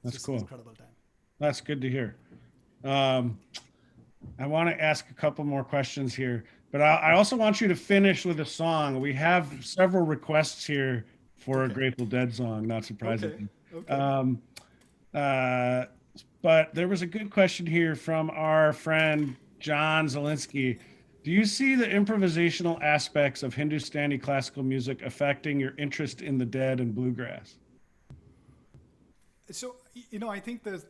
that's just cool. An incredible time. That's good to hear. I want to ask a couple more questions here, but I also want you to finish with a song. We have several requests here for a Grateful Dead song, not surprisingly. Okay. But there was a good question here from our friend John Zielinski. Do you see the improvisational aspects of Hindustani classical music affecting your interest in the Dead and bluegrass? So, I think there's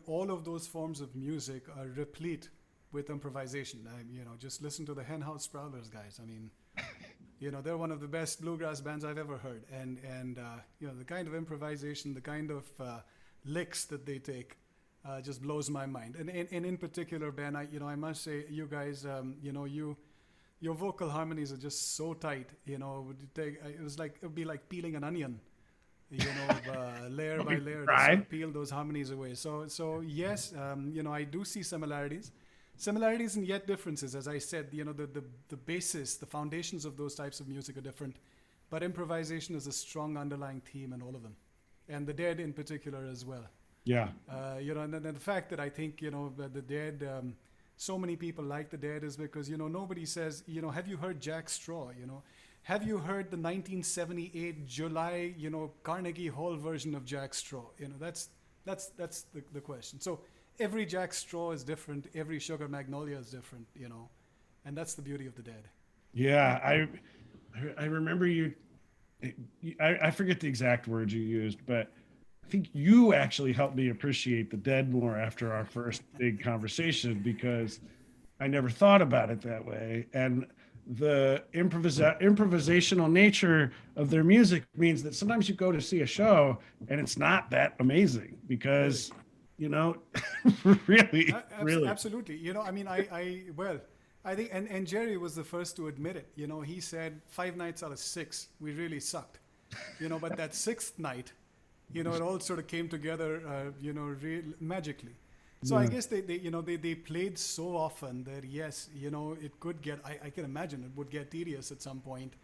all of those forms of music are replete with improvisation. Just listen to the Hen House Prowlers guys. I mean, they're one of the best bluegrass bands I've ever heard. And the kind of improvisation, the kind of licks that they take just blows my mind. And in particular, Ben, I must say, you guys, your vocal harmonies are just so tight. It would be like peeling an onion. Layer by layer, to sort of peel those harmonies away. So yes, I do see similarities and yet differences. As I said, the basis, the foundations of those types of music are different, but improvisation is a strong underlying theme in all of them, and the Dead in particular as well. Yeah. And then the fact that I think, the Dead, so many people like the Dead is because, nobody says, have you heard Jack Straw, Have you heard the 1978 July, Carnegie Hall version of Jack Straw? That's the question. So every Jack Straw is different. Every Sugar Magnolia is different, and that's the beauty of the Dead. Yeah, I remember you. I forget the exact words you used, but I think you actually helped me appreciate the Dead more after our first big conversation, because I never thought about it that way. And the improvisational nature of their music means that sometimes you go to see a show and it's not that amazing because, really. Absolutely. I think, and Jerry was the first to admit it. He said 5 nights out of 6, we really sucked. But that 6th night, it all sort of came together, magically. So I guess they played so often that yes, it could get, I can imagine it would get tedious at some point,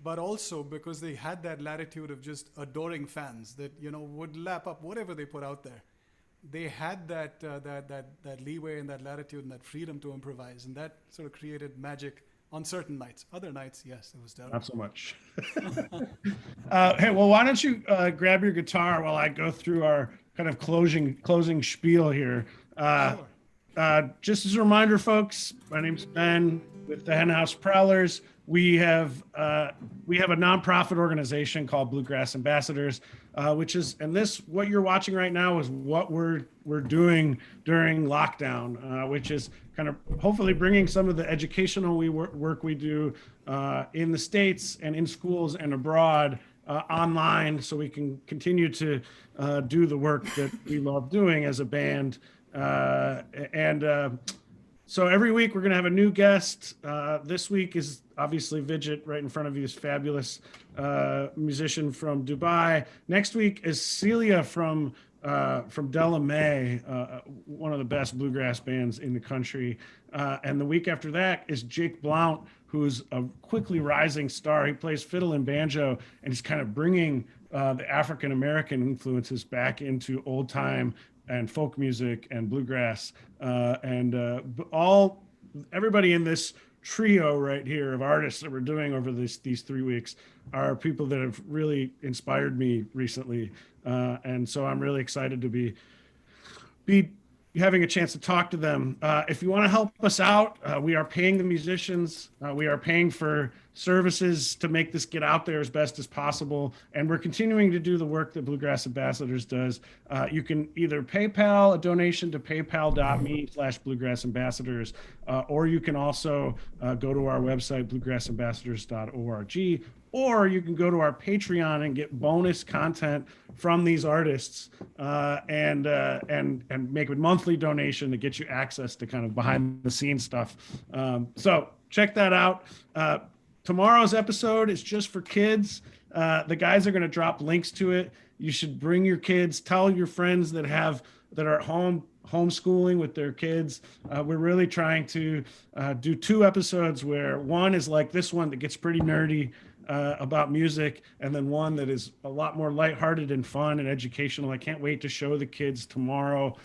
but also because they had that latitude of just adoring fans that, would lap up whatever they put out there. They had that leeway and that latitude and that freedom to improvise, and that sort of created magic on certain nights. Other nights, yes, it was terrible. Not so much. Hey, well, why don't you grab your guitar while I go through our kind of closing spiel here. Just as a reminder, folks, my name's Ben with the Hen House Prowlers. We have a nonprofit organization called Bluegrass Ambassadors, what you're watching right now is what we're doing during lockdown, which is kind of hopefully bringing some of the educational work we do in the States and in schools and abroad online so we can continue to do the work that we love doing as a band. So every week we're going to have a new guest. This week is obviously Vijit, right in front of you, is fabulous musician from Dubai. Next week is Celia from Della May, one of the best bluegrass bands in the country. And the week after that is Jake Blount, who's a quickly rising star. He plays fiddle and banjo, and he's kind of bringing the African-American influences back into old time and folk music and bluegrass. Everybody in this trio right here of artists that we're doing over these 3 weeks are people that have really inspired me recently. And so I'm really excited to be having a chance to talk to them. If you want to help us out, we are paying the musicians. We are paying for services to make this get out there as best as possible. And we're continuing to do the work that Bluegrass Ambassadors does. You can either PayPal a donation to paypal.me/bluegrassambassadors, or you can also go to our website, bluegrassambassadors.org, or you can go to our Patreon and get bonus content from these artists and make a monthly donation to get you access to kind of behind the scenes stuff. So check that out. Tomorrow's episode is just for kids. The guys are going to drop links to it. You should bring your kids. Tell your friends that are at home homeschooling with their kids. We're really trying to do 2 episodes where one is like this one that gets pretty nerdy about music, and then one that is a lot more lighthearted and fun and educational. I can't wait to show the kids tomorrow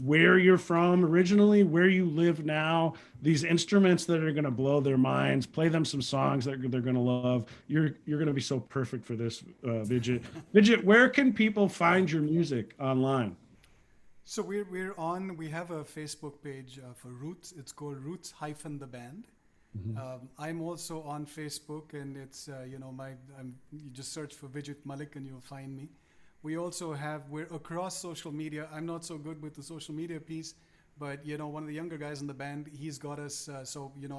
where you're from originally, where you live now, these instruments that are going to blow their minds, play them some songs that they're going to love. You're going to be so perfect for this, Vijit. Vijit, where can people find your music online? So we have a Facebook page for Roots. It's called Roots-the Band. I'm also on Facebook, and it's, you just search for Vijit Malik and you'll find me. We're across social media. I'm not so good with the social media piece, but, one of the younger guys in the band, he's got us, I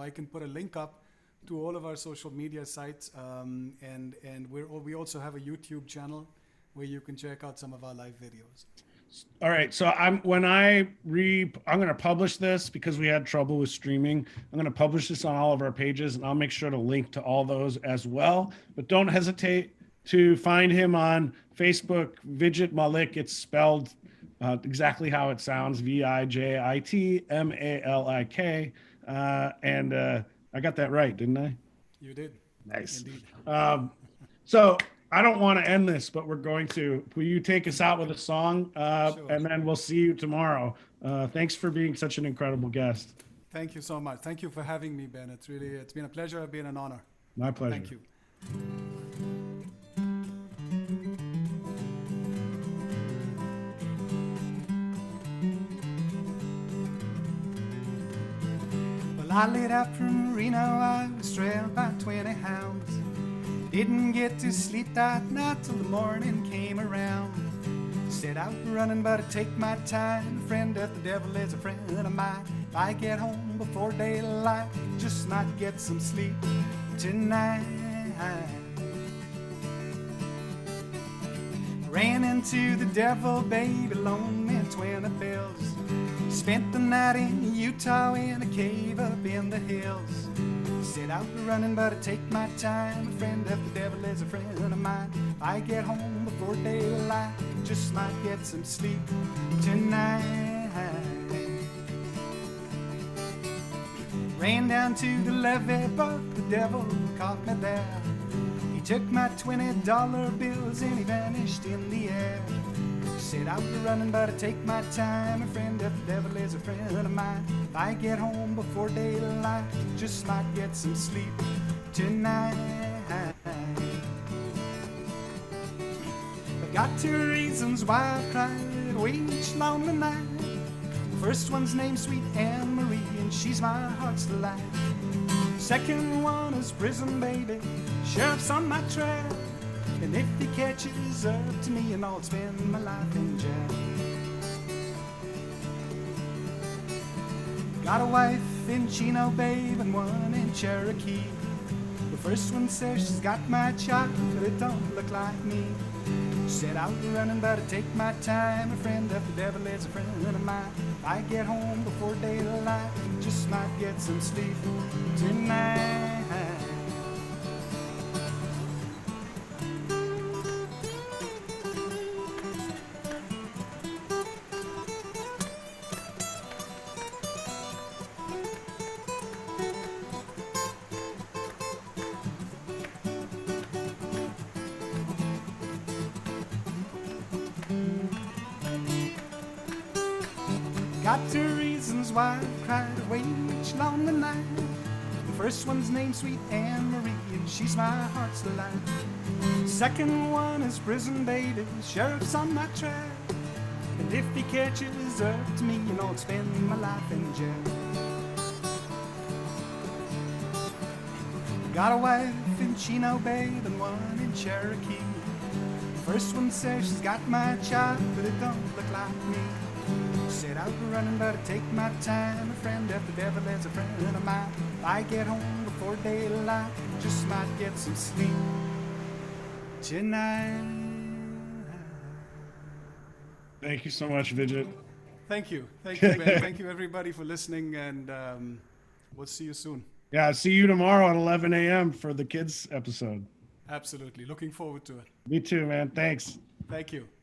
can put a link up to all of our social media sites. And we also have a YouTube channel where you can check out some of our live videos. All right. So I'm going to publish this because we had trouble with streaming. I'm going to publish this on all of our pages, and I'll make sure to link to all those as well. But don't hesitate to find him on Facebook, Vijit Malik. It's spelled exactly how it sounds, Vijitmalik. And I got that right, didn't I? You did. Nice. Indeed. So I don't want to end this, but we're going to. Will you take us out with a song? Sure. And then we'll see you tomorrow. Thanks for being such an incredible guest. Thank you so much. Thank you for having me, Ben. It's been a pleasure. It's been an honor. My pleasure. Thank you. Well, I lit out from Reno. I was trailed by 20 hounds. Didn't get to sleep that night till the morning came around. Set out running, but I take my time. A friend of the devil is a friend of mine. If I get home before daylight, just might get some sleep tonight. Ran into the devil, baby, loaned me 20 bills. Spent the night in Utah in a cave up in the hills. Set out running, but I take my time. A friend of the devil is a friend of mine. If I get home before daylight, just might get some sleep tonight. Ran down to the levee, but the devil caught me there. He took my $20 bills and he vanished in the air. Set out running, but I take my time. A friend of the devil is a friend of mine. If I get home before daylight, just might get some sleep tonight. I've got 2 reasons why I've cried away each lonely night. First one's named Sweet Anne Marie, and she's my heart's delight. Second one is prison, baby. Sheriff's on my trail. And if he catches up to me, and I'll spend my life in jail. Got a wife in Chino, babe, and one in Cherokee. The First one says she's got my child, but it don't look like me. Set out running, but I take my time. A friend of the devil is a friend of mine. If I get home before daylight, just might get some sleep tonight. Got two reasons why I cried away each lonely night. The first one's named Sweet Anne Marie, and she's my heart's delight. Second one is prison baby, sheriff's on my track. And if he catches up to me, you know I'd spend my life in jail. Got a wife in Chino Bay and one in Cherokee. First one says she's got my child, but it don't look like me. Set out running, but I take my time. A friend of the devil is a friend of mine. If I get home before daylight, just might get some sleep tonight. Thank you so much, Vijit. Thank you, man. Thank you, everybody, for listening, and we'll see you soon. Yeah, see you tomorrow at 11 a.m. for the kids episode. Absolutely, looking forward to it. Me too, man. Thanks. Thank you.